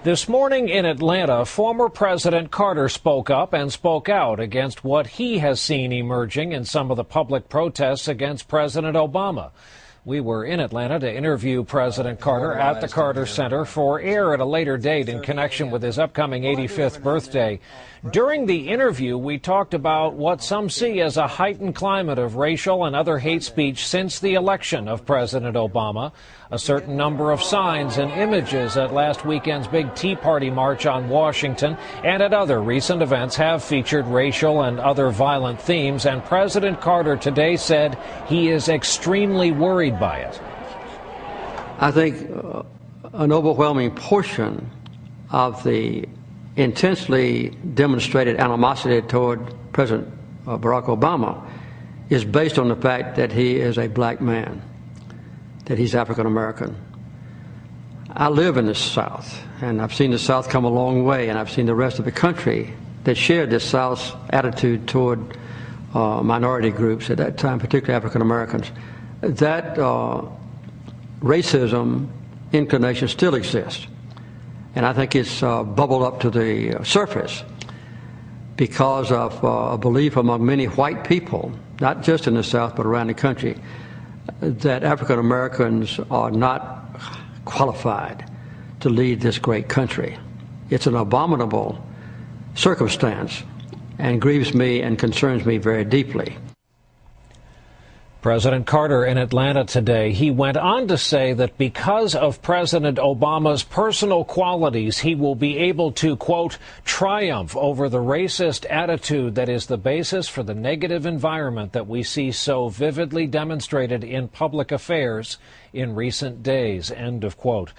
This morning in Atlanta, former President Carter spoke up and spoke out against what he has seen emerging in some of the public protests against President Obama. We were in Atlanta to interview President Carter at the Carter Center for air at a later date in connection with his upcoming 85th birthday. During the interview, we talked about what some see as a heightened climate of racial and other hate speech since the election of President Obama. A certain number of signs and images at last weekend's big Tea Party march on Washington and at other recent events have featured racial and other violent themes, and President Carter today said he is extremely worried by it. I think an overwhelming portion of the intensely demonstrated animosity toward President Barack Obama is based on the fact that he is a black man, that he's African American. I live in the South, and I've seen the South come a long way, and I've seen the rest of the country that shared this South's attitude toward minority groups at that time, particularly African Americans. That racism inclination still exists. And I think it's bubbled up to the surface because of a belief among many white people, not just in the South but around the country, that African Americans are not qualified to lead this great country. It's an abominable circumstance and grieves me and concerns me very deeply. President Carter in Atlanta today. He went on to say that because of President Obama's personal qualities, he will be able to, quote, triumph over the racist attitude that is the basis for the negative environment that we see so vividly demonstrated in public affairs in recent days, end of quote.